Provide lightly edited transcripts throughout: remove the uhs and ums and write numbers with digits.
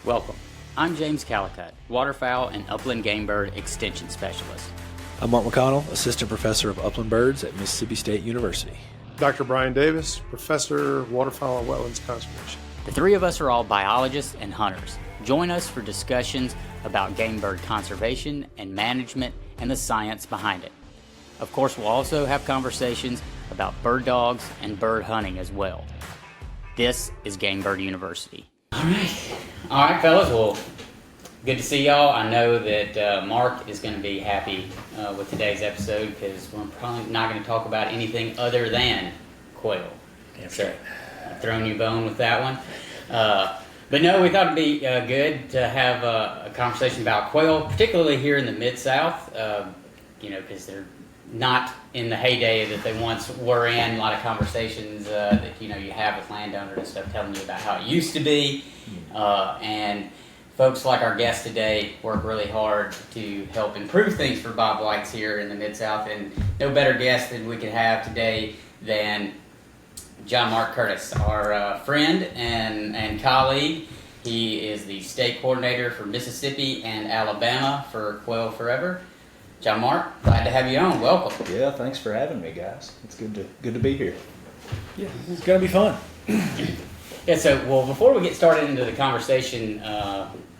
Welcome. I'm James Calicut, Waterfowl and Upland Game Bird Extension Specialist. I'm Mark McConnell, Assistant Professor of Upland Birds at Mississippi State University. Dr. Brian Davis, Professor, Waterfowl and Wetlands Conservation. The three of us are all biologists and hunters. Join us for discussions about game bird conservation and management and the science behind it. Of course, we'll also have conversations about bird dogs and bird hunting as well. This is Game Bird University. All right, fellas. Well, good to see y'all. I know that Mark is going to be happy with today's episode because we're probably not going to talk about anything other than quail. That's right. I've thrown you a bone with that one. But no, we thought it'd be good to have a conversation about quail, particularly here in the Mid-South, because they're not in the heyday that they once were in. A lot of conversations that you have with landowners and stuff telling you about how it used to be. And folks like our guest today work really hard to help improve things for Bobwhites here in the Mid-South. And no better guest than we could have today than John Mark Curtis, our friend and colleague. He is the state coordinator for Mississippi and Alabama for Quail Forever. John Mark, glad to have you on. Welcome. Yeah, thanks for having me, guys. It's good to be here. Yeah, it's going to be fun. Yeah, so, before we get started into the conversation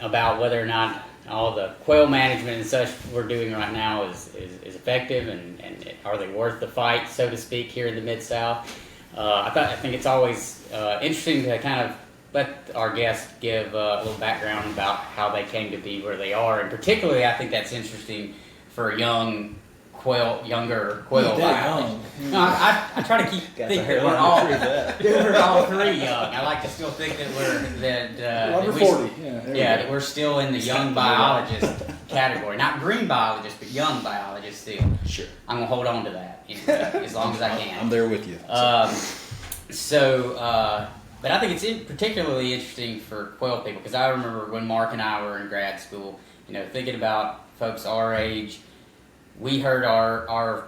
about whether or not all the quail management and such we're doing right now is effective and are they worth the fight, so to speak, here in the Mid-South, I think it's always interesting to kind of let our guests give a little background about how they came to be where they are, and particularly I think that's interesting for younger quail biology. No, I try to think that we're all three young. I like to still think that that we're still in the young biologist category. Not green biologists, but young biologists still. Sure. I'm gonna hold on to that as long as I can. I'm there with you. But I think it's particularly interesting for quail people because I remember when Mark and I were in grad school, thinking about folks our age. We heard our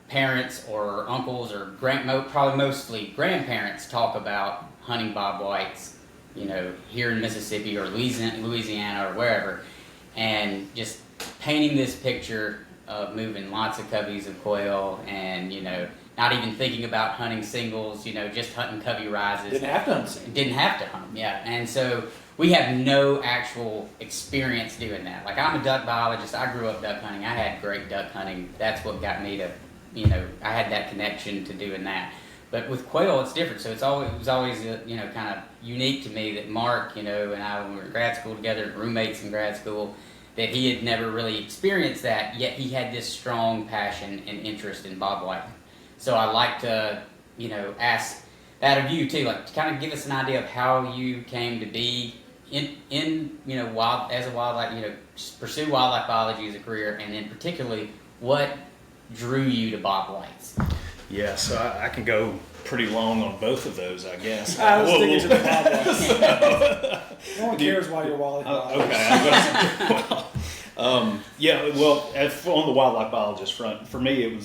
parents or uncles or probably mostly grandparents talk about hunting bobwhites, here in Mississippi or Louisiana or wherever, and just painting this picture of moving lots of coveys of quail and not even thinking about hunting singles, just hunting covey rises. Didn't have to hunt singles. Didn't have to hunt them, yeah. And so we have no actual experience doing that. Like, I'm a duck biologist. I grew up duck hunting. I had great duck hunting. That's what got me to, I had that connection to doing that. But with quail, it's different. So it was always kind of unique to me that Mark, and I, when we were in grad school together, roommates in grad school, that he had never really experienced that, yet he had this strong passion and interest in bobwhite. So I like to, ask that of you too, like to kind of give us an idea of how you came to be in as a wildlife, pursue wildlife biology as a career, and then particularly what drew you to bobwhites. Yeah, so I can go pretty long on both of those, I guess. I was thinking to the bobwhites. No one cares why you're wildlife biologist. Okay. On the wildlife biologist front, for me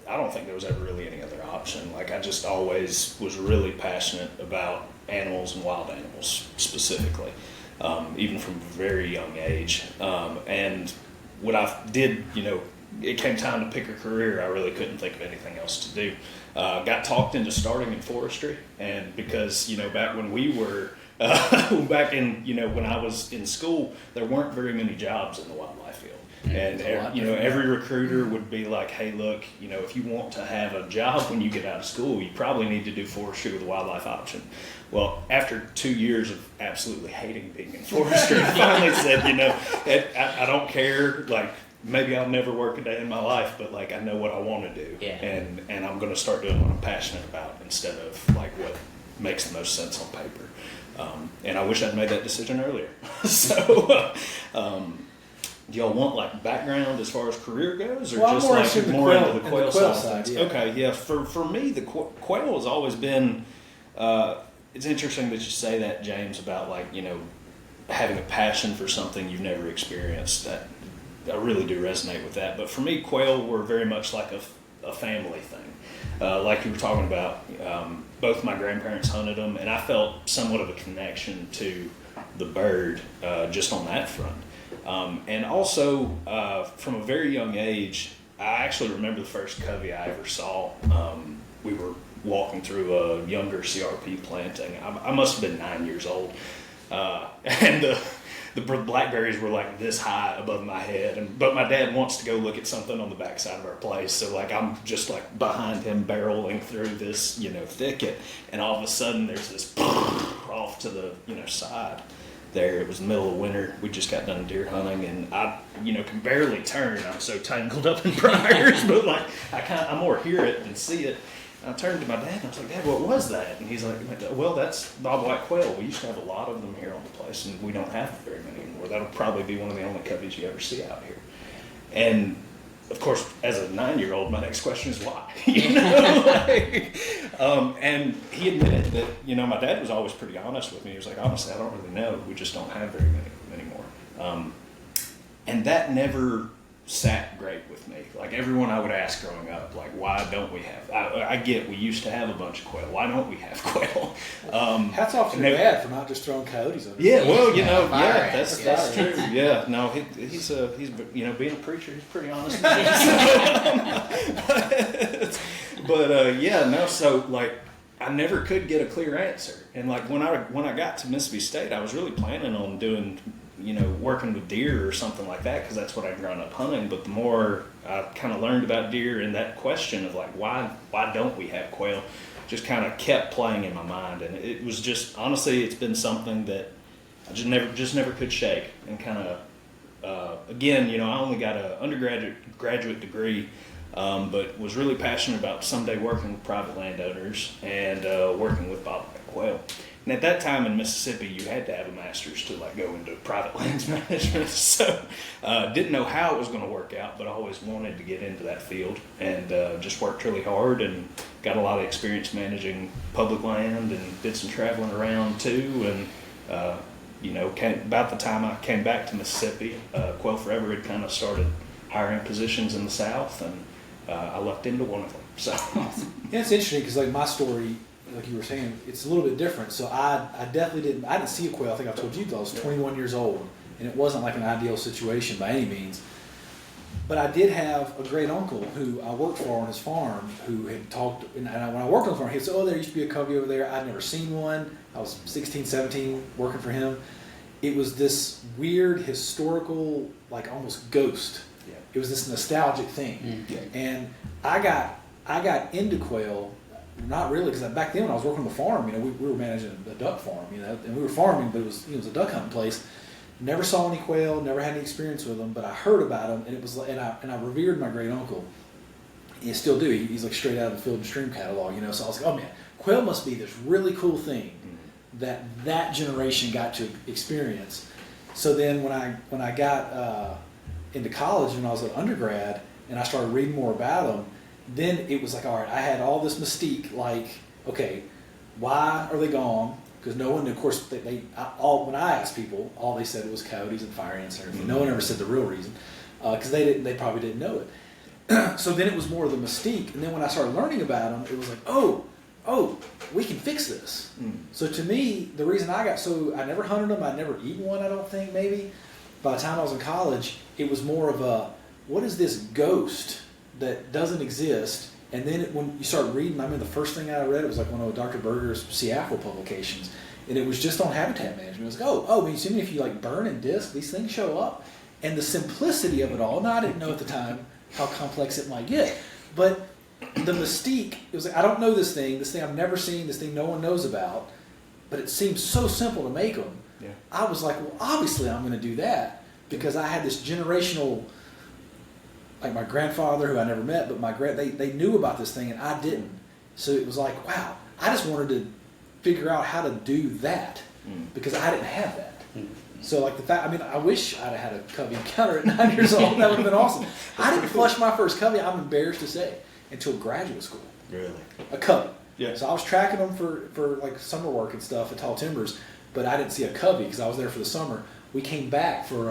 I don't think there was ever really any other option. Like, I just always was really passionate about animals and wild animals specifically, even from a very young age. And what I did, it came time to pick a career, I really couldn't think of anything else to do. Got talked into starting in forestry, and because, back when we were, when I was in school, there weren't very many jobs in the wildlife field. And every recruiter would be like, hey, look, if you want to have a job when you get out of school, you probably need to do forestry with a wildlife option. Well, after 2 years of absolutely hating being in forestry, I finally said, I don't care, like, maybe I'll never work a day in my life, but like, I know what I want to do. Yeah. And I'm going to start doing what I'm passionate about instead of like what makes the most sense on paper. And I wish I'd made that decision earlier. So, do y'all want like background as far as career goes, or just like more into the quail side? Yeah. Okay, yeah. For me, the quail has always been. It's interesting that you say that, James, about like having a passion for something you've never experienced. That I really do resonate with that. But for me, quail were very much like a family thing. Like you were talking about, both my grandparents hunted them, and I felt somewhat of a connection to the bird just on that front. And also, from a very young age, I actually remember the first covey I ever saw. We were walking through a younger CRP planting. I must have been 9 years old. And the blackberries were like this high above my head. But my dad wants to go look at something on the backside of our place. So like I'm just like behind him barreling through this, thicket. And all of a sudden there's this off to the, side. There, it was the middle of winter. We just got done deer hunting, and I, can barely turn. I'm so tangled up in briars, but like I more hear it than see it. And I turned to my dad, and I was like, "Dad, what was that?" And he's like, "Well, that's Bobwhite quail. We used to have a lot of them here on the place, and we don't have very many anymore. That'll probably be one of the only coveys you ever see out here." And of course, as a 9-year-old, my next question is why. And he admitted that, my dad was always pretty honest with me. He was like, honestly, I don't really know. We just don't have very many of them anymore. And that never sat great with me. Like everyone I would ask growing up, like, why don't we have? I get we used to have a bunch of quail. Why don't we have quail? Hats off to your dad for not just throwing coyotes over. Yeah, well, that's fire true. Yeah, no, he's being a preacher, he's pretty honest. But so like I never could get a clear answer. And like when I got to Mississippi State, I was really planning on doing, working with deer or something like that, because that's what I'd grown up hunting. But the more I kind of learned about deer, and that question of like why don't we have quail just kind of kept playing in my mind. And it was just, honestly, it's been something that I just never could shake. And kind of again, I only got an graduate degree, but was really passionate about someday working with private landowners and working with Bobwhite quail. And at that time in Mississippi, you had to have a master's to like go into private lands management. So didn't know how it was going to work out, but I always wanted to get into that field, and just worked really hard and got a lot of experience managing public land, and did some traveling around too. And about the time I came back to Mississippi, Quail Forever had kind of started hiring positions in the South, and I lucked into one of them. So yeah, it's interesting because like my story, like you were saying, it's a little bit different. So I definitely didn't see a quail. I think I told you I was 21 years old, and it wasn't like an ideal situation by any means. But I did have a great uncle who I worked for on his farm, who had talked, and when I worked on the farm, he said, "Oh, there used to be a covey over there." I'd never seen one. I was 16, 17 working for him. It was this weird historical, like almost ghost. Yeah. It was this nostalgic thing. Mm-hmm. And I got into quail. Not really, because back then when I was working on the farm, we were managing a duck farm, and we were farming, but it was a duck hunting place. Never saw any quail, never had any experience with them, but I heard about them, and it was, and I revered my great uncle. And I still do. He's like straight out of the Field and Stream catalog, So I was like, oh man, quail must be this really cool thing that generation got to experience. So then when I got into college and I was an undergrad, and I started reading more about them, then it was like, all right, I had all this mystique, like, okay, why are they gone? Because no one, of course, when I asked people, all they said was coyotes and fire ants and everything. No one ever said the real reason, because they probably didn't know it. So then it was more of the mystique, and then when I started learning about them, it was like, oh, we can fix this. So to me, the reason I never hunted them, I'd never eaten one, I don't think, maybe. By the time I was in college, it was more of a, what is this ghost that doesn't exist? And then when you start reading, the first thing I read, it was like one of Dr. Berger's Seattle publications, and it was just on habitat management. It was like, when you see me, if you like burn and disc, these things show up. And the simplicity of it all, now I didn't know at the time how complex it might get, but the mystique, it was like, I don't know this thing I've never seen, this thing no one knows about, but it seems so simple to make them. Yeah. I was like, well, obviously I'm going to do that, because I had this generational, like my grandfather, who I never met, but they knew about this thing and I didn't. So it was like, wow, I just wanted to figure out how to do that, because I didn't have that. So like the fact, I wish I'd have had a covey encounter at 9 years old. That would have been awesome. I didn't flush my first covey, I'm embarrassed to say, until graduate school. Really? A covey. Yeah. So I was tracking them for like summer work and stuff at Tall Timbers, but I didn't see a covey because I was there for the summer. We came back for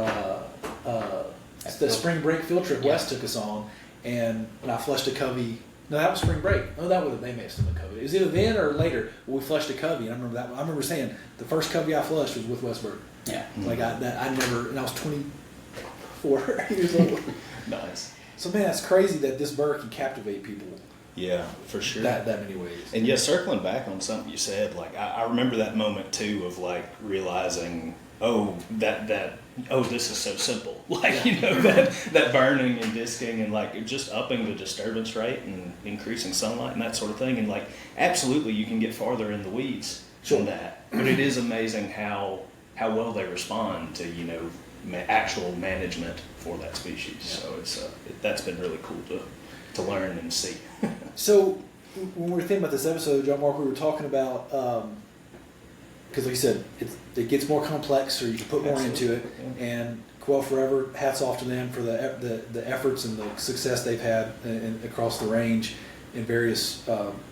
the spring break field trip Wes took us on, and when I flushed a covey, no, that was spring break. No, they may have still been covey. It was either then or later we flushed a covey, and I remember that. I remember saying the first covey I flushed was with Wes Berg. Yeah. Like I never, and I was 24 years old. Nice. So man, it's crazy that this bird can captivate people Yeah, for sure. that many ways. And yeah, circling back on something you said, like I remember that moment too of like realizing, this is so simple. Like, that burning and disking and like just upping the disturbance rate and increasing sunlight and that sort of thing. And like, absolutely you can get farther in the weeds Sure. than that. But it is amazing how well they respond to, actual management for that species. So that's been really cool to learn and see. So when we were thinking about this episode, John Mark, we were talking about, because like you said, it gets more complex, or you can put more into it. Yeah. And Quail Forever, hats off to them for the efforts and the success they've had across the range in various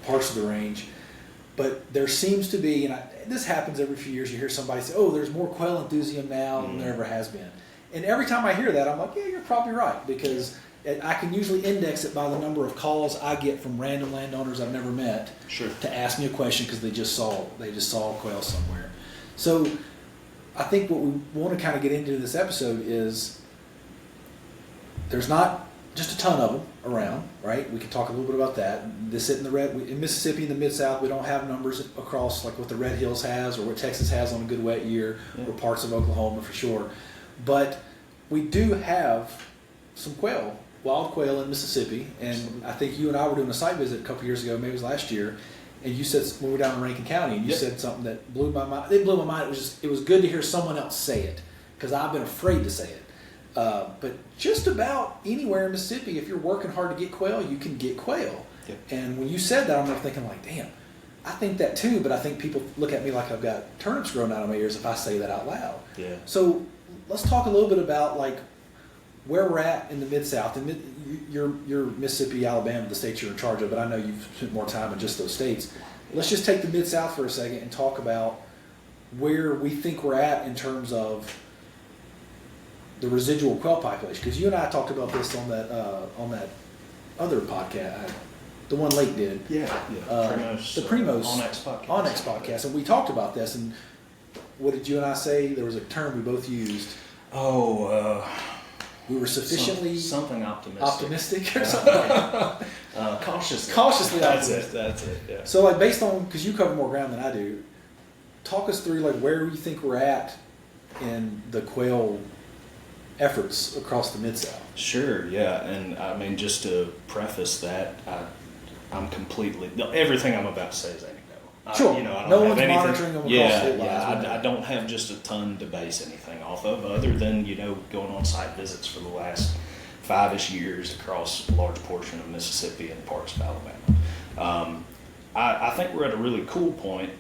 parts of the range. But there seems to be, and this happens every few years, you hear somebody say, oh, there's more quail enthusiasm now than there ever has been. And every time I hear that, I'm like, yeah, you're probably right, because I can usually index it by the number of calls I get from random landowners I've never met to ask me a question because they just saw quail somewhere. So I think what we want to kind of get into in this episode is there's not just a ton of them around, right? We can talk a little bit about that. In Mississippi, in the Mid-South, we don't have numbers across like what the Red Hills has or what Texas has on a good wet year, or parts of Oklahoma for sure. But we do have some quail, wild quail in Mississippi, and I think you and I were doing a site visit a couple years ago, maybe it was last year, and you said, when we were down in Rankin County, and you said something that blew my mind. It blew my mind. It was good to hear someone else say it, because I've been afraid to say it. But just about anywhere in Mississippi, if you're working hard to get quail, you can get quail. Yep. And when you said that, I'm thinking like, damn, I think that too, but I think people look at me like I've got turnips growing out of my ears if I say that out loud. Yeah. So let's talk a little bit about like where we're at in the Mid-South. And you're Mississippi, Alabama, the states you're in charge of, but I know you've spent more time in just those states. Let's just take the Mid-South for a second and talk about where we think we're at in terms of the residual quail population. Because you and I talked about this on that other podcast, the one Lake did. Yeah. The Primos Onyx podcast, and we talked about this. And what did you and I say? There was a term we both used. We were sufficiently something optimistic or something. Cautiously optimistic. That's it. Yeah. So, like, based on, because you cover more ground than I do, talk us through like where you think we're at in the quail efforts across the Mid-South. Sure. Yeah, and I mean, just to preface that, I'm completely everything I'm about to say is anecdotal. Sure. I don't no have one's anything, monitoring them across state lines. I don't have just a ton to base anything off of, other than going on site visits for the last 5-ish years across a large portion of Mississippi and parts of Alabama. I think we're at a really cool point.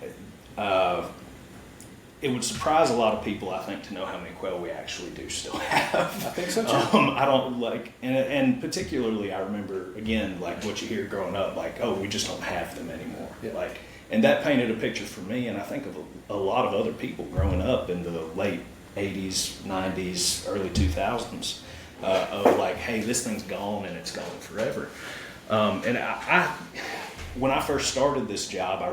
It would surprise a lot of people, I think, to know how many quail we actually do still have. I think so too. I don't like, and particularly I remember, again, like what you hear growing up, like, oh, we just don't have them anymore. Yeah. Like, and that painted a picture for me, and I think of a lot of other people growing up in the late 80s, 90s, early 2000s, of like, hey, this thing's gone and it's gone forever. And I when I first started this job, I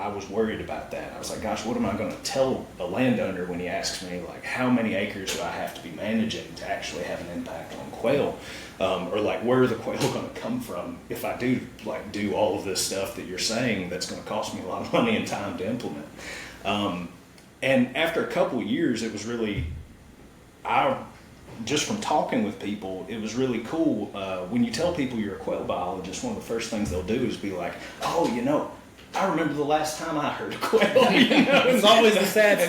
was worried about that. I was like, gosh, what am I going to tell a landowner when he asks me, like, how many acres do I have to be managing to actually have an impact on quail? Or like, where are the quail going to come from if I do all of this stuff that you're saying that's going to cost me a lot of money and time to implement? And after a couple of years, it was really, just from talking with people, it was really cool. When you tell people you're a quail biologist, one of the first things they'll do is be like, oh, I remember the last time I heard a quail. It's always the sad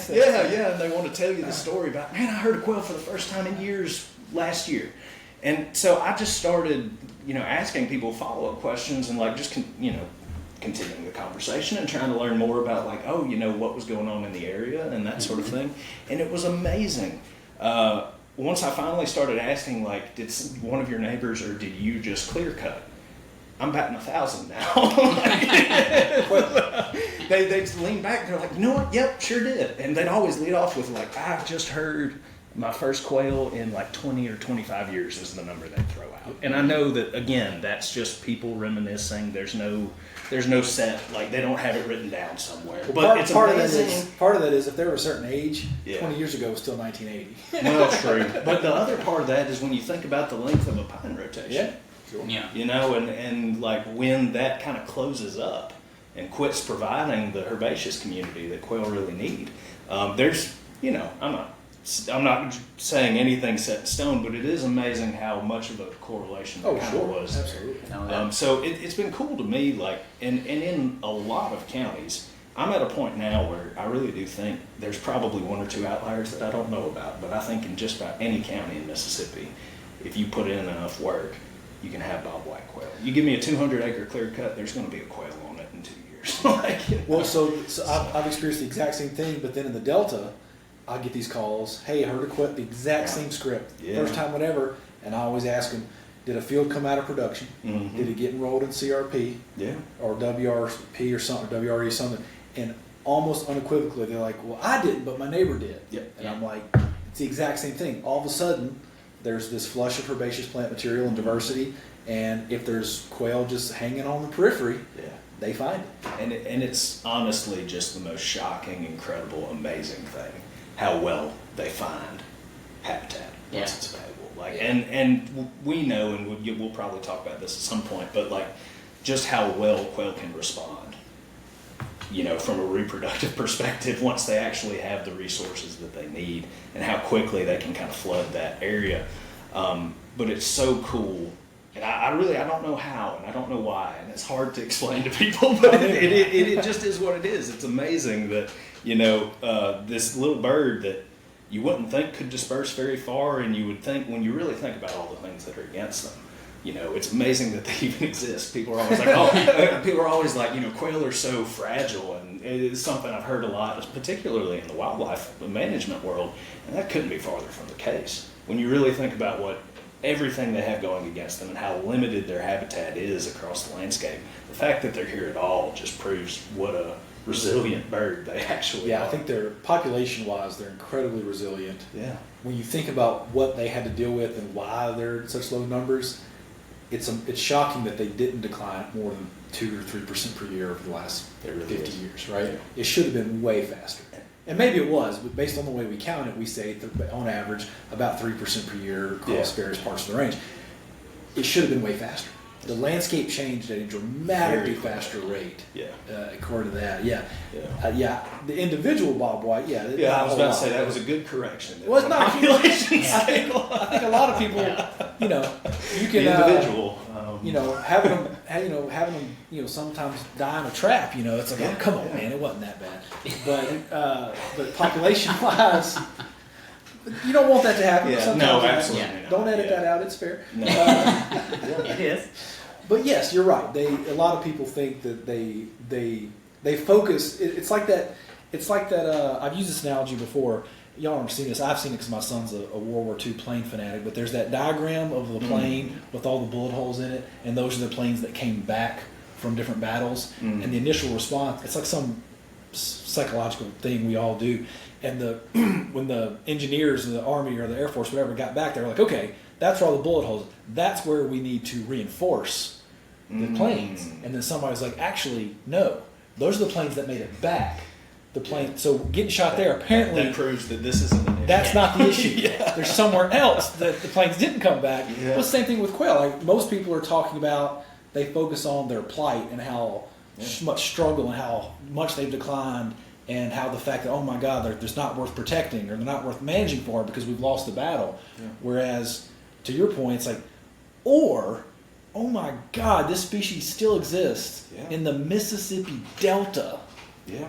stuff. Yeah, and they want to tell you the story about, man, I heard a quail for the first time in years last year. And so I just started, asking people follow-up questions and like just, continuing the conversation and trying to learn more about like, what was going on in the area and that sort of thing. And it was amazing. Once I finally started asking, like, did one of your neighbors or did you just clear cut? I'm batting 1,000 now. They lean back and they're like, you know what? Yep, sure did. And they'd always lead off with like, I've just heard my first quail in like 20 or 25 years is the number they throw out. And I know that, again, that's just people reminiscing. There's no set, like they don't have it written down somewhere. Well, But it's part amazing. part of that is if they were a certain age, Yeah. 20 years ago was still 1980. Well, true. But the other part of that is when you think about the length of a pine rotation. Yeah. Sure. Yeah. You know, and like when that kind of closes up and quits providing the herbaceous community that quail really need, there's, you know, I'm not saying anything set in stone, but it is amazing how much of a correlation there kind of was. Absolutely. No, So it's been cool to me, like, and in a lot of counties, I'm at a point now where I really do think there's probably one or two outliers that I don't know about, but I think in just about any county in Mississippi, if you put in enough work, you can have bobwhite quail. You give me a 200-acre clear cut, there's going to be a quail on it in 2 years. Like, you know. Well, so I've experienced the exact same thing, but then in the Delta, I get these calls, hey, I heard a quit, the exact same script, Yeah. first time whatever, and I always ask them, did a field come out of production? Mhm. Did it get enrolled in CRP Yeah. or WRP or something, or WRE or something? And almost unequivocally, they're like, well, I didn't, but my neighbor did. Yep. And I'm like, it's the exact same thing. All of a sudden, there's this flush of herbaceous plant material and diversity, and if there's quail just hanging on the periphery, Yeah. they find it. And it's honestly just the most shocking, incredible, amazing thing how well they find habitat once Yeah. it's available. Like, and we know, and we'll probably talk about this at some point, but like just how well quail can respond, you know, from a reproductive perspective once they actually have the resources that they need, and how quickly they can kind of flood that area. But it's so cool. And I don't know how, and I don't know why, and it's hard to explain to people, but it just is what it is. It's amazing that, you know, this little bird that you wouldn't think could disperse very far, and you would think, when you really think about all the things that are against them, you know, it's amazing that they even exist. People are always like, people are always like, you know, quail are so fragile, and it is something I've heard a lot, particularly in the wildlife management world, and that couldn't be farther from the case. When you really think about everything they have going against them and how limited their habitat is across the landscape, the fact that they're here at all just proves what a resilient bird they actually are. Yeah, I think they're population-wise, they're incredibly resilient. Yeah. When you think about what they had to deal with and why they're in such low numbers, it's shocking that they didn't decline more than 2 or 3% per year over the last It really 50 is. years, right? Yeah. It should have been way faster. And maybe it was, but based on the way we count it, we say on average about 3% per year across various parts of the range. It should have been way faster. The landscape changed at a dramatically Very faster rate. Yeah. According to that, yeah. Yeah. The individual bobwhite, yeah. Yeah, I was about to say that was a good correction. Well, it's not population I think a lot of people, you know, you can The individual. you know, having them, you know, sometimes die in a trap. You know, it's like, oh, come on, man, it wasn't that bad. But population-wise, you don't want that to happen. Yeah, Sometimes no, it happens. absolutely not. Don't edit Yeah. that out. It's fair. No. It is. But yes, you're right. A lot of people think that they focus. It's like that. It's like that. I've used this analogy before. Y'all haven't seen this. I've seen it because my son's a World War II plane fanatic. But there's that diagram of the plane with all the bullet holes in it, and those are the planes that came back from different battles. And the initial response, it's like some psychological thing we all do. And when the engineers of the Army or the Air Force, whatever, got back, they were like, okay, that's where all the bullet holes. That's where we need to reinforce the planes. And then somebody's like, actually, no, those are the planes that made it back. The plane. So getting shot there, apparently, that proves that this isn't an issue. that's not the issue. There's somewhere else that the planes didn't come back. Yeah. Well, same thing with quail. Like most people are talking about, they focus on their plight and how much struggle and how much they've declined, and how the fact that, oh my God, they're just not worth protecting or they're not worth managing for because we've lost the battle. Yeah. Whereas, to your point, it's like, or, oh my God, this species still exists in the Mississippi Delta. Yeah.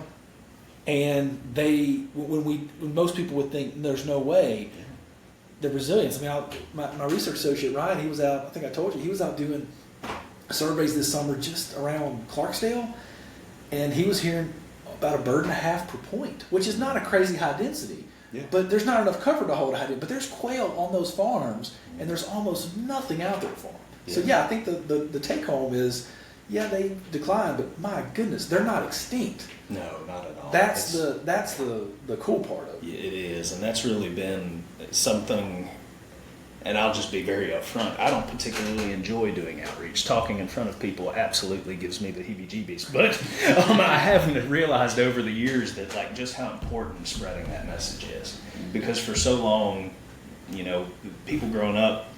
And when most people would think there's no way, the resilience. I mean, my research associate Ryan, he was out. I think I told you he was out doing surveys this summer just around Clarksdale, and he was hearing about 1.5 birds per point, which is not a crazy high density. Yeah. But there's not enough cover to hold a high density. But there's quail on those farms, and there's almost nothing out there for them. So yeah, I think the take home is, yeah, they declined, but my goodness, they're not extinct. No, not at all. That's It's- the cool part of it. Yeah, it is, and that's really been something. And I'll just be very upfront. I don't particularly enjoy doing outreach. Talking in front of people absolutely gives me the heebie-jeebies. But I haven't realized over the years that like just how important spreading that message is. Because for so long, you know, people growing up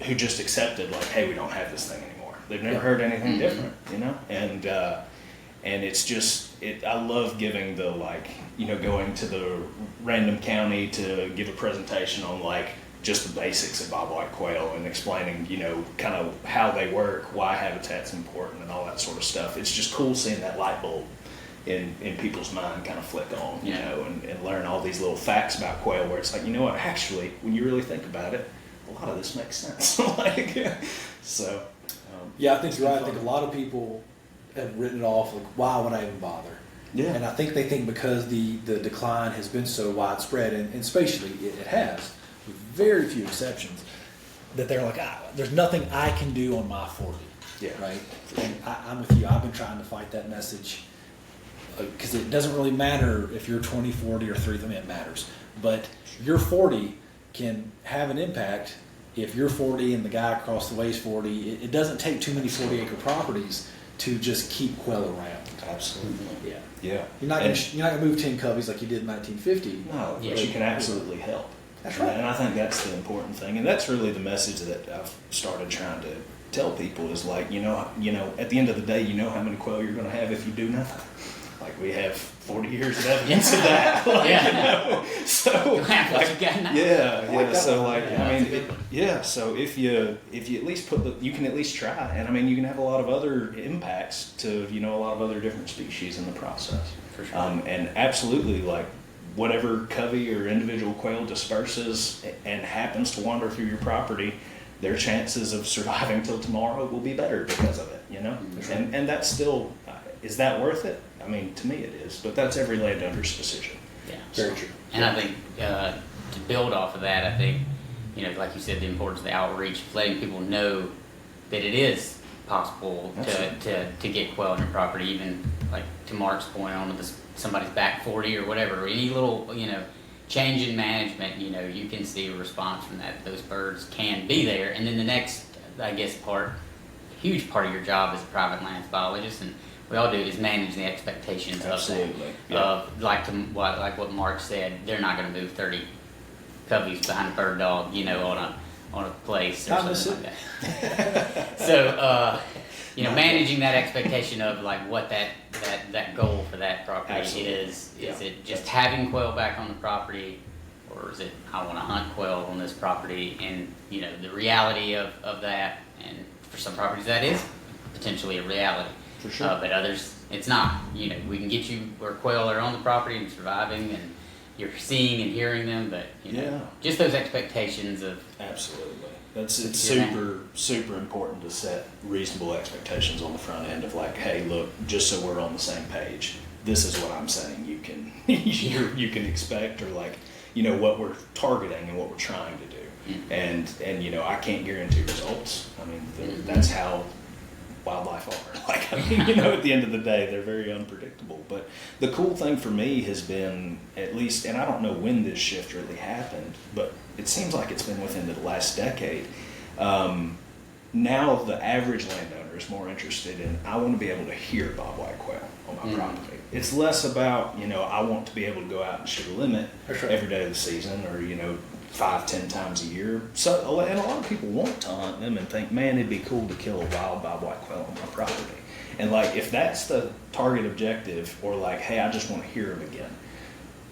who just accepted like, hey, we don't have this thing anymore. They've never heard anything different, you know. And it's just I love giving the like, you know, going to the random county to give a presentation on like just the basics of bobwhite quail and explaining, you know, kind of how they work, why habitat's important, and all that sort of stuff. It's just cool seeing that light bulb in people's mind kind of flick on, you know, and learn all these little facts about quail where it's like, you know what, actually, when you really think about it, a lot of this makes sense. So. Yeah, I think you're right. I think a lot of people have written it off like, why would I even bother? Yeah. And I think they think because the decline has been so widespread, and spatially it has, with very few exceptions, that they're like, there's nothing I can do on my 40. Yeah. Right? And I'm with you. I've been trying to fight that message because it doesn't really matter if you're 20, 40, or 3. I mean, it matters. But your 40 can have an impact if you're 40 and the guy across the way is 40. It doesn't take too many 40-acre properties to just keep quail around. Absolutely. Yeah. Yeah. You're not gonna move 10 coveys like you did in 1950. No, Yeah. but you can absolutely help. That's right. And I think that's the important thing. And that's really the message that I've started trying to tell people is like, you know, at the end of the day, you know how many quail you're going to have if you do nothing. Like we have 40 years of evidence of that. Like, Yeah. you know, so What you got now? yeah, like that so one. like, Yeah, I mean, that's a good one. yeah. So if you at least you can at least try, and I mean, you can have a lot of other impacts to, you know, a lot of other different species in the process. For sure. And absolutely, like whatever covey or individual quail disperses and happens to wander through your property, their chances of surviving till tomorrow will be better because of it. You know, and that's still, is that worth it? I mean, to me it is, but that's every landowner's decision. Yeah. Very true. And I think to build off of that, I think, you know, like you said, the importance of the outreach, letting people know that it is possible to get quail on your property, even like to Mark's point on somebody's back 40 or whatever, any little, you know, change in management, you know, you can see a response from that. Those birds can be there. And then the next, I guess, huge part of your job as a private lands biologist, and we all do, is manage the expectations Absolutely. of like what Mark said. They're not going to move 30 coveys behind a bird dog, you know, on a place or Not something like that. So you know, managing that expectation of like what that goal for that property Absolutely. is. Yeah. Is it just having quail back on the property, or is it I want to hunt quail on this property? And you know, the reality of that, and for some properties that is potentially a reality. For sure. But others, it's not. You know, we can get you where quail are on the property and surviving, and you're seeing and hearing them. But you know, Yeah. just those expectations of Absolutely. It's Yeah. super important to set reasonable expectations on the front end of like, hey, look, just so we're on the same page, this is what I'm saying you can you can expect, or like, you know, what we're targeting and what we're trying to do. And you know, I can't guarantee results. I mean, that's how wildlife are. Like, I mean, you know, at the end of the day, they're very unpredictable. But the cool thing for me has been, at least, and I don't know when this shift really happened, but it seems like it's been within the last decade. Now the average landowner is more interested in, I want to be able to hear bobwhite quail on my property. It's less about, you know, I want to be able to go out and shoot a limit That's right. every day of the season, or, you know, 5-10 times a year. So, and a lot of people want to hunt them and think, man, it'd be cool to kill a wild bobwhite quail on my property. And like, if that's the target objective, or like, hey, I just want to hear them again,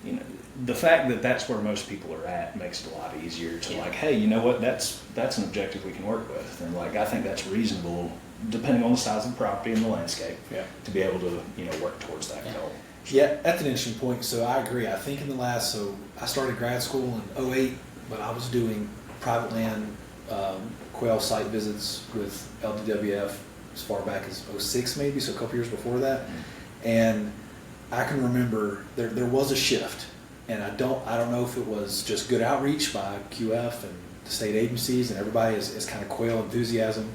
you know, the fact that that's where most people are at makes it a lot easier to like, hey, you know what, that's an objective we can work with. And like, I think that's reasonable, depending on the size of the property and the landscape, to be able to, you know, work towards that goal. Yeah, that's an interesting point. So I agree. I think so I started grad school in 2008, but I was doing private land quail site visits with LDWF as far back as 2006 maybe, so a couple years before that. And I can remember there was a shift, and I don't know if it was just good outreach by QF and the state agencies, and everybody is kind of quail enthusiasm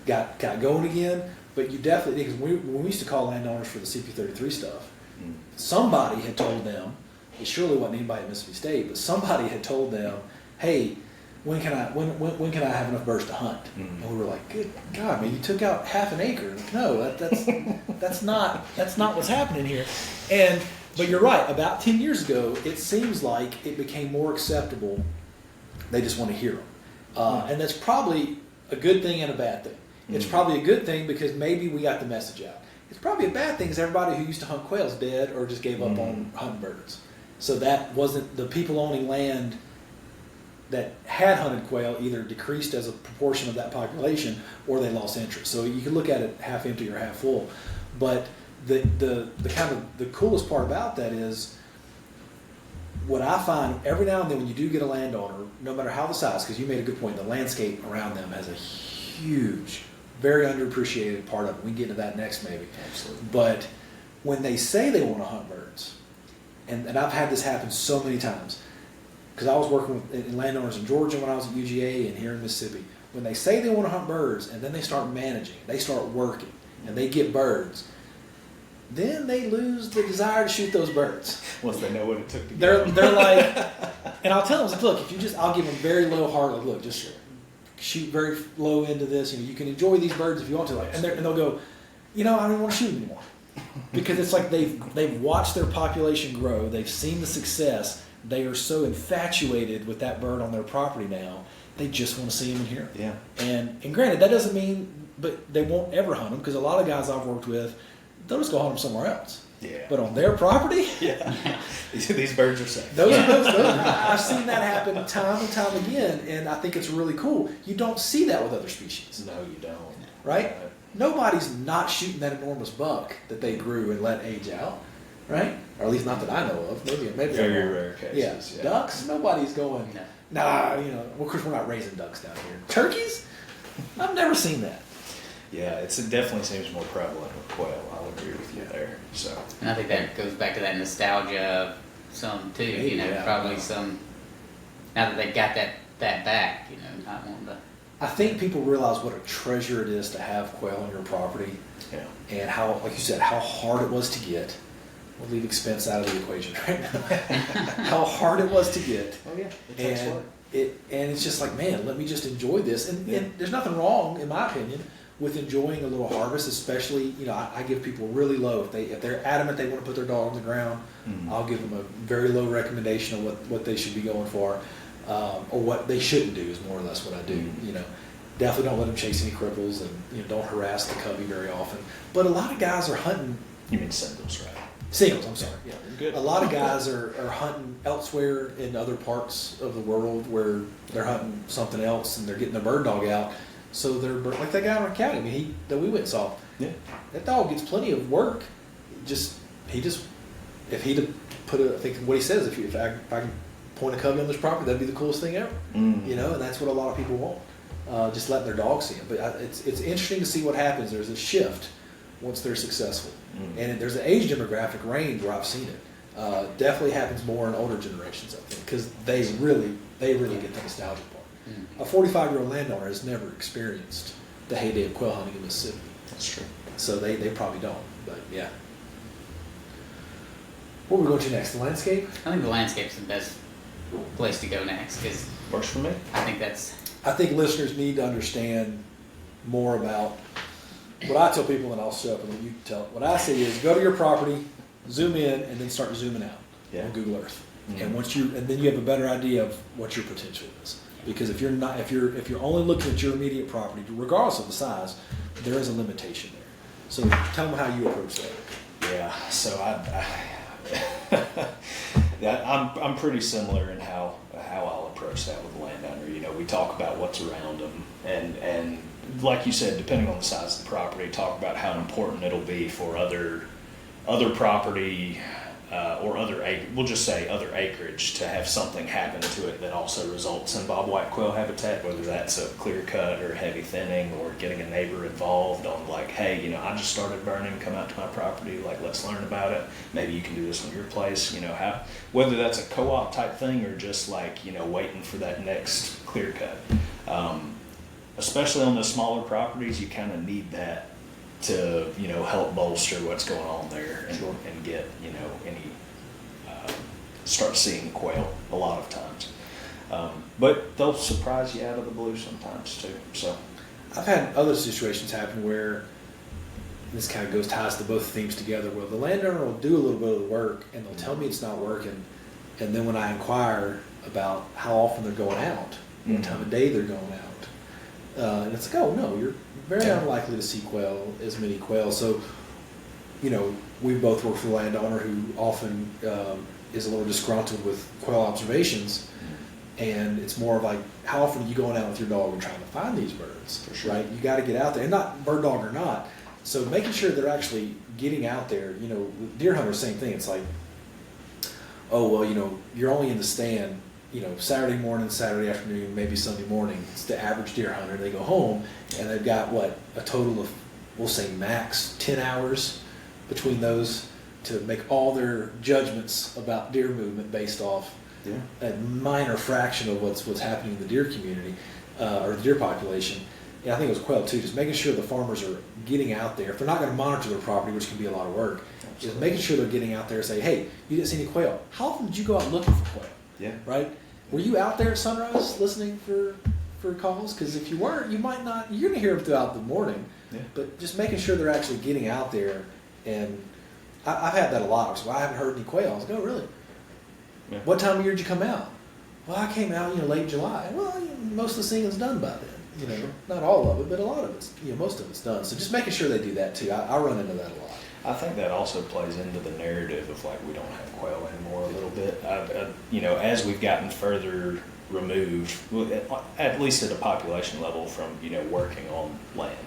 got going again, But you definitely, because when we used to call landowners for the CP33 stuff, somebody had told them, it surely wasn't anybody at Mississippi State, but somebody had told them, hey, when can I have enough birds to hunt? And we were like, good God, man, you took out half an acre. Like, no, that's not what's happening here. But you're right. About 10 years ago, it seems like it became more acceptable. They just want to hear them, and that's probably a good thing and a bad thing. It's probably a good thing because maybe we got the message out. It's probably a bad thing because everybody who used to hunt quail's dead or just gave up on hunting birds. So that wasn't the people owning land that had hunted quail either decreased as a proportion of that population or they lost interest. So you can look at it half empty or half full. But the kind of the coolest part about that is what I find every now and then when you do get a landowner, no matter how the size, because you made a good point, the landscape around them has a huge, very underappreciated part of it. We can get into that next maybe. Absolutely. But when they say they want to hunt birds, and I've had this happen so many times, because I was working in landowners in Georgia when I was at UGA and here in Mississippi. When they say they want to hunt birds and then they start managing, they start working, and they get birds, then they lose the desire to shoot those birds. Once they know what it took to They're get them. like, and I'll tell them, look, if you I'll give them very low heart, like, look, just shoot very low into this. You can enjoy these birds if you want to, and they'll go, I don't want to shoot them anymore, because it's like they've watched their population grow, they've seen the success. They are so infatuated with that bird on their property now, they just want to see them and hear them. Yeah. And granted, that doesn't mean, but they won't ever hunt them, because a lot of guys I've worked with, they'll just go hunt them somewhere else. Yeah. But on their property, Yeah. These birds are safe. those I've seen that happen time and time again, and I think it's really cool. You don't see that with other species, No, you don't. right? Nobody's not shooting that enormous buck that they grew and let age out, right? Or at least not that I know of. Maybe Very I'm wrong. rare cases. Yeah. Ducks, nobody's going. No. Nah, well, of course we're not raising ducks down here. Turkeys, I've never seen that. Yeah, it definitely seems more prevalent with quail. I'll agree with you there. So. And I think that goes back to that nostalgia some too, Yeah. probably some, now that they've got that back, not wanting to. I think people realize what a treasure it is to have quail on your property, Yeah. and how, like you said, how hard it was to get. We'll leave expense out of the equation right now. How hard it was to get. Oh yeah. It takes And work. it's just like, man, let me just enjoy this. And there's nothing wrong, in my opinion, with enjoying a little harvest, especially, I give people really low. If they're adamant they want to put their dog on the ground, I'll give them a very low recommendation of what they should be going for, or what they shouldn't do is more or less what I do. Definitely don't let them chase any cripples, and don't harass the cubby very often. But a lot of guys are hunting You mean singles, right? singles. I'm sorry. Yeah. Good. A lot of guys are hunting elsewhere in other parts of the world where they're hunting something else and they're getting their bird dog out. So they're like that guy in our county that we went and saw. Yeah. That dog gets plenty of work. If he'd put I think what he says, if I can point a cubby on this property, that'd be the coolest thing ever. And that's what a lot of people want. Just letting their dogs see him. But it's interesting to see what happens. There's a shift once they're successful. And there's an age demographic range where I've seen it. Definitely happens more in older generations, I think, because they really get the nostalgia part. A 45-year-old landowner has never experienced the heyday of quail hunting in Mississippi. That's true. So they probably don't, but yeah. What are we going to next? The landscape? I think the landscape's the best place to go next, because Works for me. I think that's, I think listeners need to understand more about what I tell people, and I'll show up and let you tell. What I say is go to your property, zoom in, and then start zooming out on Google Earth. And then you have a better idea of what your potential is. Because if you're only looking at your immediate property, regardless of the size, there is a limitation there. So tell them how you approach that. Yeah. So I'm pretty similar in how I'll approach that with the landowner. We talk about what's around them, and like you said, depending on the size of the property, talk about how important it'll be for other property or we'll just say other acreage to have something happen to it that also results in bobwhite quail habitat, whether that's a clear cut or heavy thinning or getting a neighbor involved on like, hey, I just started burning, come out to my property, like let's learn about it. Maybe you can do this on your place, whether that's a co-op type thing or just like, waiting for that next clear cut. Especially on the smaller properties, you kind of need that to help bolster what's going on there and, Sure. and get any start seeing quail a lot of times. But they'll surprise you out of the blue sometimes too. So I've had other situations happen where this kind of ties to both themes together, where the landowner will do a little bit of the work and they'll tell me it's not working, and then when I inquire about how often they're going out, what time of day they're going out, and it's like, oh no, you're very unlikely to see as many quail. So, we both work for the landowner who often is a little disgruntled with quail observations, and it's more of like, how often are you going out with your dog and trying to find these birds? For sure. Right? You got to get out there, and not bird dog or not. So making sure they're actually getting out there. With deer hunters, same thing. It's like, oh well, you're only in the stand, Saturday morning, Saturday afternoon, maybe Sunday morning. It's the average deer hunter. They go home and they've got a total of, we'll say max 10 hours between those to make all their judgments about deer movement based off a minor fraction of what's happening in the deer community or the deer population. And I think it was quail too, just making sure the farmers are getting out there. If they're not going to monitor their property, which can be a lot of work, just making sure they're getting out there and say, hey, you didn't see any quail. How often did you go out looking for quail? Yeah. Right? Were you out there at sunrise listening for calls? Because if you weren't, you might not, you're going to hear them throughout the morning. Yeah. But just making sure they're actually getting out there. And I've had that a lot. So I haven't heard any quail. I was like, oh, really? Yeah. What time of year did you come out? Well, I came out, late July. Well, most of the singing's done by then. Not all of it, but a lot of it's, most of it's done. So just making sure they do that too. I run into that a lot. I think that also plays into the narrative of like we don't have quail anymore a little bit. As we've gotten further removed, at least at a population level, from working on land,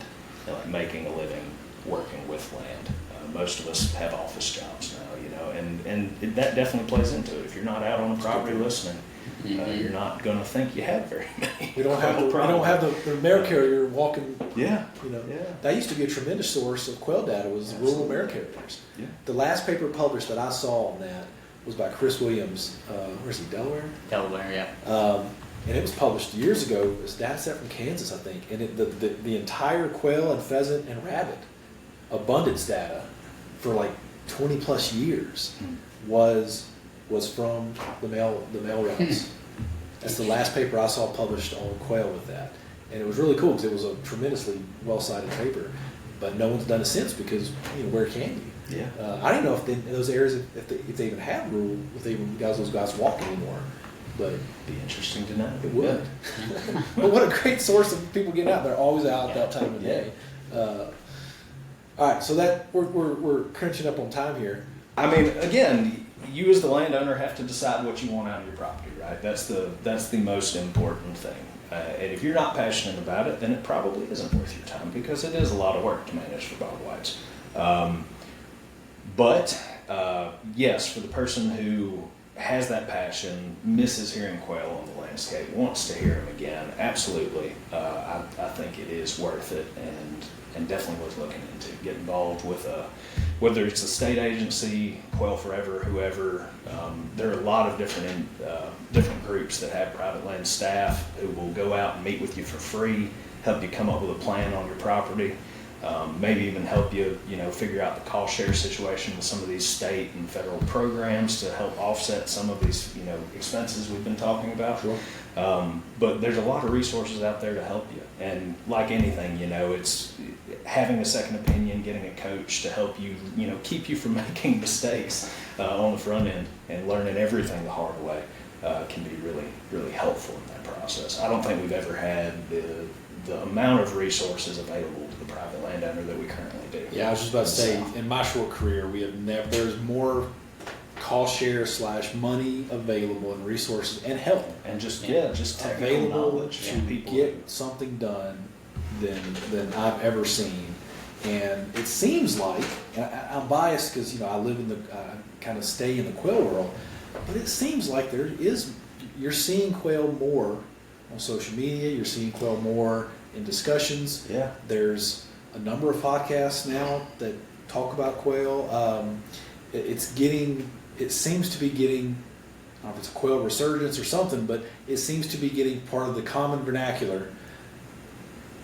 like making a living working with land. Most of us have office jobs now, and that definitely plays into it. If you're not out on the property listening, you're not going to think you have very many. We don't have the mail carrier walking. Yeah. That used to be a tremendous source of quail data, was rural mail carriers. Yeah. The last paper published that I saw on that was by Chris Williams. Where's he? Delaware. Delaware, yeah. And it was published years ago. It was data set from Kansas, I think. And the entire quail and pheasant and rabbit abundance data for like 20 plus years was from the mail routes. That's the last paper I saw published on quail with that. And it was really cool because it was a tremendously well-cited paper. But no one's done it since because, where can you? Yeah. I don't know if in those areas, if they even have rural, if they even those guys walk anymore. But It'd be interesting to know. it would. But what a great source of people getting out. They're always out at that time of day. All right, so that we're crunching up on time here. I mean, again, you as the landowner have to decide what you want out of your property, right? That's the most important thing. And if you're not passionate about it, then it probably isn't worth your time because it is a lot of work to manage for Bobwhites. But yes, for the person who has that passion, misses hearing quail on the landscape, wants to hear them again, absolutely, I think it is worth it and definitely worth looking into. Get involved with whether it's a state agency, Quail Forever, whoever. There are a lot of different groups that have private land staff who will go out and meet with you for free, help you come up with a plan on your property, maybe even help you, figure out the cost share situation with some of these state and federal programs to help offset some of these, expenses we've been talking about. Sure. But there's a lot of resources out there to help you. And like anything, it's having a second opinion, getting a coach to help you, keep you from making mistakes on the front end and learning everything the hard way can be really, really helpful in that process. I don't think we've ever had the amount of resources available to the private landowner that we currently do. Yeah, I was just about to say, in my short career, there's more cost share / money available and resources and help And just technical available knowledge to and people. get something done than I've ever seen. And it seems like, and I'm biased because I live kind of stay in the quail world, but it seems like you're seeing quail more on social media. You're seeing quail more in discussions. Yeah. There's a number of podcasts now that talk about quail. It seems to be getting, I don't know if it's a quail resurgence or something, but it seems to be getting part of the common vernacular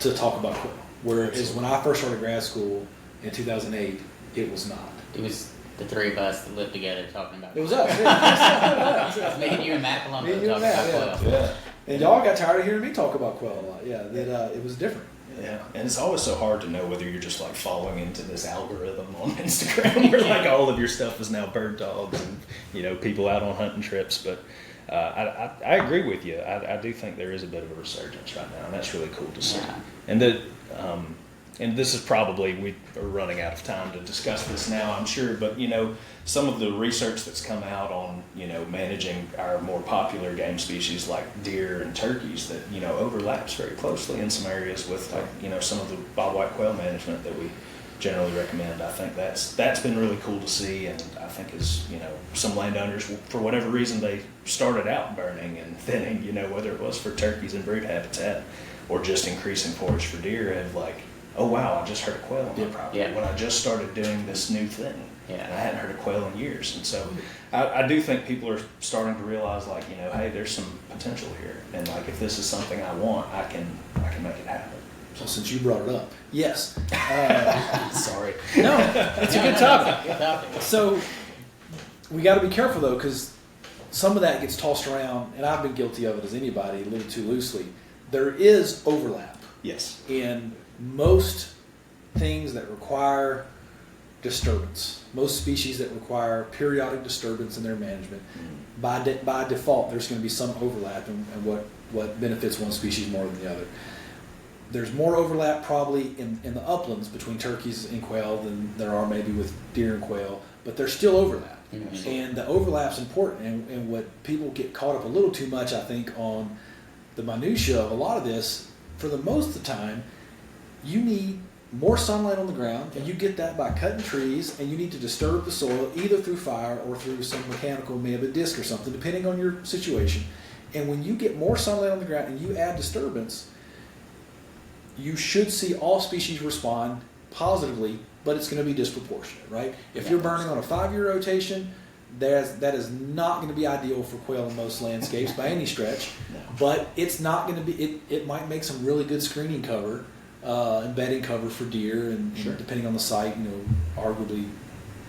to talk about quail. Whereas when I first started grad school in 2008, it was not. It was the three of us that lived together talking about It was quail. us. Yeah. It was me and you and Matt Me Colombo and you talking and about Matt, quail. Yeah. And y'all got tired of hearing me talk about quail a lot. Yeah, that it was different. Yeah, and it's always so hard to know whether you're just like falling into this algorithm on Instagram where like all of your stuff is now bird dogs and people out on hunting trips. But I agree with you. I do think there is a bit of a resurgence right now, and that's really cool to see. Yeah. And that and this is probably, we are running out of time to discuss this now, I'm sure, but some of the research that's come out on managing our more popular game species like deer and turkeys that overlaps very closely in some areas with like some of the bobwhite quail management that we generally recommend. I think that's been really cool to see, and I think as some landowners, for whatever reason, they started out burning and thinning, whether it was for turkeys and brood habitat or just increasing forage for deer, have like, oh wow, I just heard a quail on my property when I just started doing this new thing. Yeah. And I hadn't heard a quail in years. And so I do think people are starting to realize like, hey, there's some potential here. And like, if this is something I want, I can make it happen. So since you brought it up, yes. Sorry. No, it's a good topic. Good topic. So we got to be careful though, because some of that gets tossed around, and I've been guilty of it as anybody, a little too loosely. There is overlap Yes. in most things that require disturbance. Most species that require periodic disturbance in their management. By default, there's going to be some overlap in what benefits one species more than the other. There's more overlap probably in the uplands between turkeys and quail than there are maybe with deer and quail, but there's still overlap. Mm-hmm. And the overlap's important, and what people get caught up a little too much, I think, on the minutia of a lot of this, for the most of the time, you need more sunlight on the ground, and you get that by cutting trees, and you need to disturb the soil either through fire or through some mechanical, maybe a disc or something, depending on your situation. And when you get more sunlight on the ground and you add disturbance, you should see all species respond positively, but it's going to be disproportionate, right? If you're burning on a 5-year rotation, that is not going to be ideal for quail in most landscapes by any stretch, but it's not going to be, it might make some really good screening cover and bedding cover for deer, and depending on the site, arguably,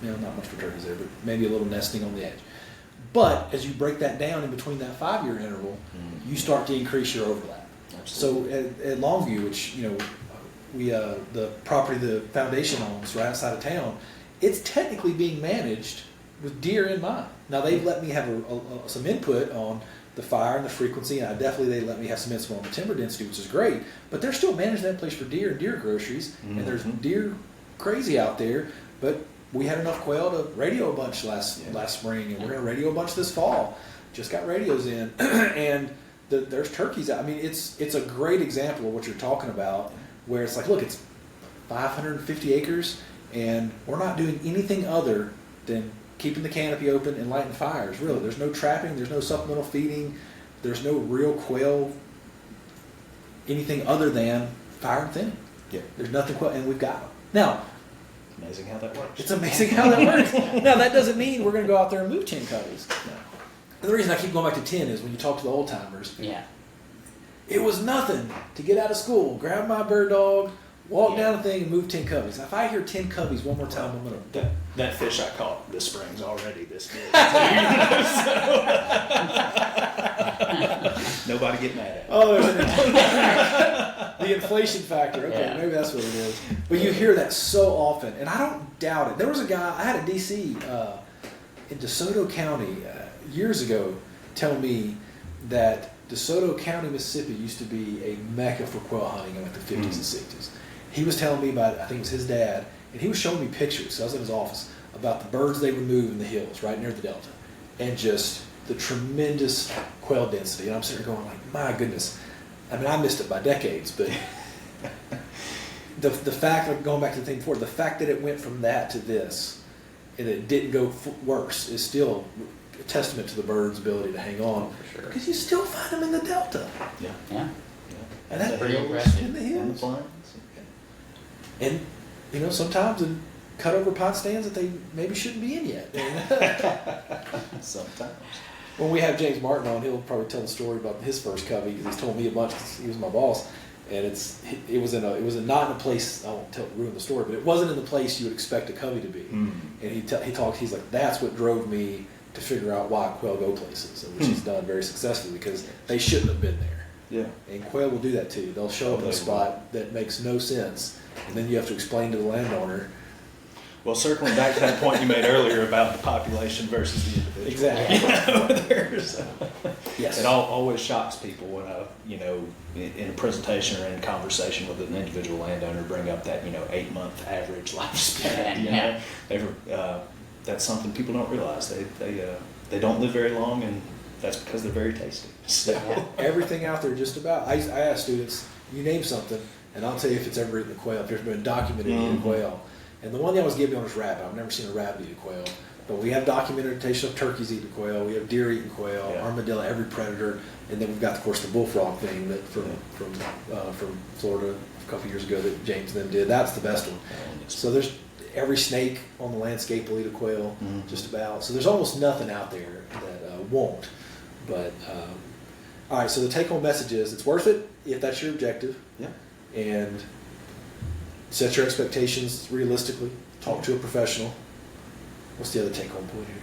not much for turkeys there, but maybe a little nesting on the edge. But as you break that down in between that 5-year interval, you start to increase your overlap. Absolutely. So at Longview, which we the property the foundation owns right outside of town, it's technically being managed with deer in mind. Now they've let me have some input on the fire and the frequency, and they let me have some input on the timber density, which is great. But they're still managing that place for deer and deer groceries, and there's deer crazy out there. But we had enough quail to radio a bunch last spring, and we're going to radio a bunch this fall. Just got radios in, and there's turkeys out. I mean, it's a great example of what you're talking about, where it's like, look, it's 550 acres, and we're not doing anything other than keeping the canopy open and lighting fires. Really, there's no trapping, there's no supplemental feeding, there's no real quail, anything other than fire and thinning. Yeah. There's nothing quail, and we've got them. Now, amazing how that works. it's amazing how that works. Now, that doesn't mean we're going to go out there and move 10 coveys. No. And the reason I keep going back to 10 is when you talk to the old timers, Yeah. it was nothing to get out of school, grab my bird dog, walk down the thing, and move 10 coveys. If I hear 10 coveys one more time, I'm going to... That fish I caught this spring's already this good. Nobody get mad at me. Oh, there's the inflation factor. Okay, Yeah. maybe that's what it is. But you hear that so often, and I don't doubt it. There was a guy, I had a DC in DeSoto County years ago tell me that DeSoto County, Mississippi used to be a mecca for quail hunting in like the 50s and 60s. He was telling me about, I think it was his dad, and he was showing me pictures, so I was in his office, about the birds they would move in the hills right near the delta, and just the tremendous quail density. And I'm sitting there going like, my goodness. I mean, I missed it by decades, but the fact, like going back to the thing before, the fact that it went from that to this, and it didn't go worse, is still a testament to the bird's ability to hang on. For sure. Because you still find them in the delta. Yeah. Yeah. And that Pretty in impressive. the On the hills. plains. And, sometimes in cut over pot stands that they maybe shouldn't be in yet. Sometimes. When we have James Martin on, he'll probably tell the story about his first covey, because he's told me a bunch, 'cause he was my boss. and it was not in a place, I won't ruin the story, but it wasn't in the place you would expect a covey to be. And he's like, that's what drove me to figure out why quail go places, which he's done very successfully, because they shouldn't have been there. Yeah. And quail will do that too. They'll show up in a spot that makes no sense, and then you have to explain to the landowner. Well, circling back to that point you made earlier about the population versus the individual. Exactly. Yes. It always shocks people when in a presentation or in a conversation with an individual landowner, bring up that 8-month average lifespan. That's something people don't realize. They don't live very long, and that's because they're very tasty. So. Everything out there, just about. I ask students, you name something, and I'll tell you if it's ever eaten a quail, if there's been documented eating a quail. And the one they always give me on is rabbit. I've never seen a rabbit eat a quail. But we have documentation of turkeys eating quail. We have deer eating quail, armadillo, every predator. And then we've got, of course, the bullfrog thing that from Florida a couple years ago that James then did. That's the best one. So there's every snake on the landscape will eat a quail, just about. So there's almost nothing out there that won't. But all right. So the take-home message is it's worth it if that's your objective. Yeah. And set your expectations realistically. Talk to a professional. What's the other take-home point here?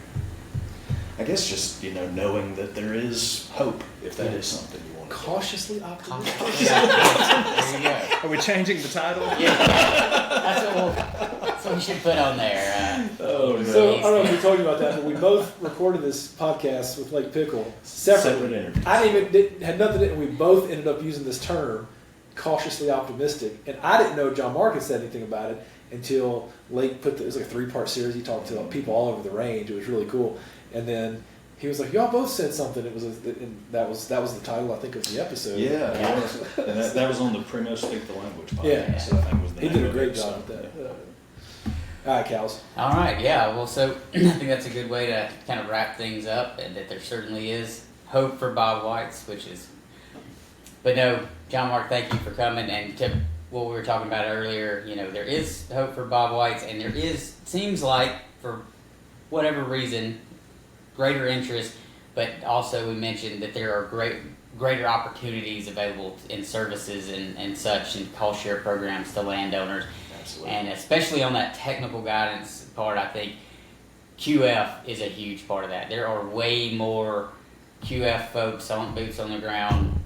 I guess just knowing that there is hope if that is something you want to Cautiously optimistic. There you go. Are we changing the title? Yeah, that's what we should put on there. Oh, no. So I don't know if we told you about that, but we both recorded this podcast with Lake Pickle separately. Separate interviews. I had nothing in it, and we both ended up using this term, cautiously optimistic. And I didn't know John Mark had said anything about it until Lake it was like a 3-part series. He talked to people all over the range. It was really cool. And then he was like, "Y'all both said something." And that was the title, I think, of the episode. Yeah. And that was on the Primo Speak the Language podcast. Yeah. So I think was the He name did a of great it, job so, with that. yeah. All right, Cows. All right, yeah. Well, so I think that's a good way to kind of wrap things up, and that there certainly is hope for Bobwhites, but no, John Mark, thank you for coming. And to what we were talking about earlier, there is hope for Bobwhites, and seems like, for whatever reason, greater interest, but also we mentioned that there are greater opportunities available in services and such, and cost share programs to landowners. Absolutely. And especially on that technical guidance part, I think QF is a huge part of that. There are way more QF folks boots on the ground,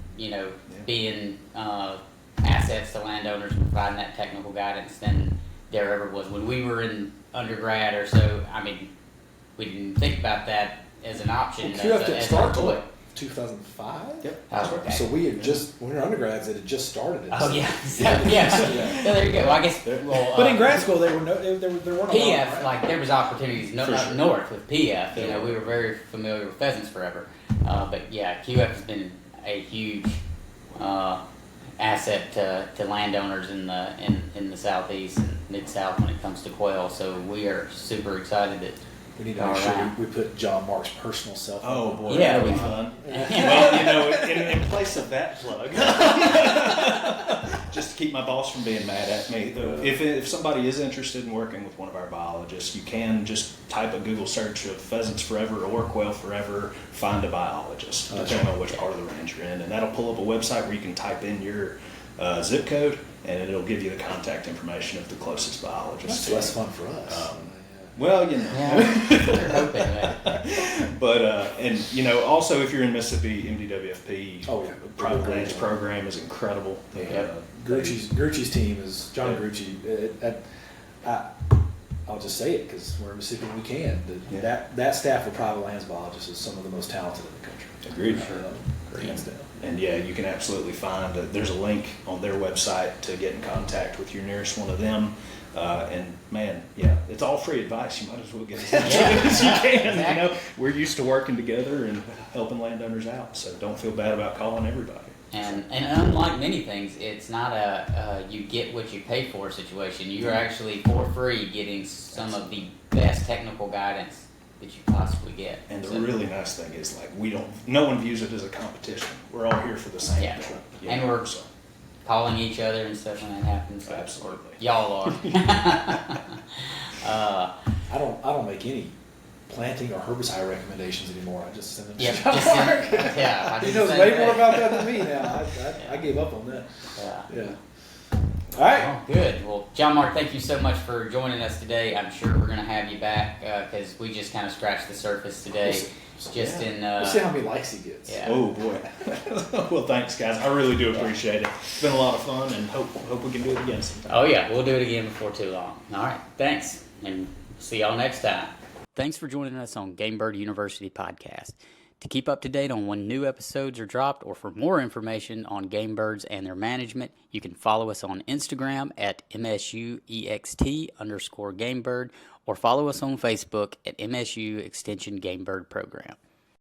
being assets to landowners and providing that technical guidance than there ever was. When we were in undergrad or so, we didn't think about that as an option. Well, QF didn't as start a until toy. 2005? Yep. Oh, okay. So we had when we were undergrads, it had just started. Oh yeah, so there you go. Well, I guess. Well, But in grad school, there weren't a lot, PF, right? like there was opportunities For up sure. north with PF. Yeah. We were very familiar with pheasants forever, but yeah, QF has been a huge asset to landowners in the southeast and mid south when it comes to quail. So we are super excited that. We need to make sure we put John Mark's personal cell phone. Oh boy, Yeah, that'll be we- fun. Well, in place of that plug, just to keep my boss from being mad at me, if somebody is interested in working with one of our biologists, you can just type a Google search of Pheasants Forever or Quail Forever, find a biologist, depending on which part of the range you're in, and that'll pull up a website where you can type in your zip code, and it'll give you the contact information of the closest biologist. That's less fun for us. Well, Yeah, we're hoping that. But also if you're in Mississippi, MDWFP private Great. range program is incredible. Grucci's team is John Grucci. I'll just say it because we're in Mississippi and we can. That staff of private lands biologists is some of the most talented in the country. Agreed. Hands down. And yeah, you can absolutely find there's a link on their website to get in contact with your nearest one of them. And man, it's all free advice. You might as well get as much as you can. Exactly. We're used to working together and helping landowners out, so don't feel bad about calling everybody. And unlike many things, it's not a you get what you pay for situation. You're actually for free getting some of the best technical guidance that you possibly get. And the really nice thing is, no one views it as a competition. We're all here for the same thing. And we're calling each other and stuff when that happens. So Absolutely. y'all are. I don't make any planting or herbicide recommendations anymore. I just send them. Yep, to just Mark. yeah, I He do knows the way same more thing. about that than me now. I gave up on that. Yeah. Yeah. All right. Oh, good. Well, John Mark, thank you so much for joining us today. I'm sure we're going to have you back because we just kind of scratched the surface today. Just in. We'll see how many likes he gets. Yeah. Oh boy. Well, thanks, guys. I really do appreciate it. It's been a lot of fun, and hope we can do it again sometime. Oh, yeah. We'll do it again before too long. All right. Thanks. And see y'all next time. Thanks for joining us on Game Bird University Podcast. To keep up to date on when new episodes are dropped or for more information on game birds and their management, you can follow us on Instagram at MSUEXT_GameBird or follow us on Facebook at MSU Extension Game Bird Program.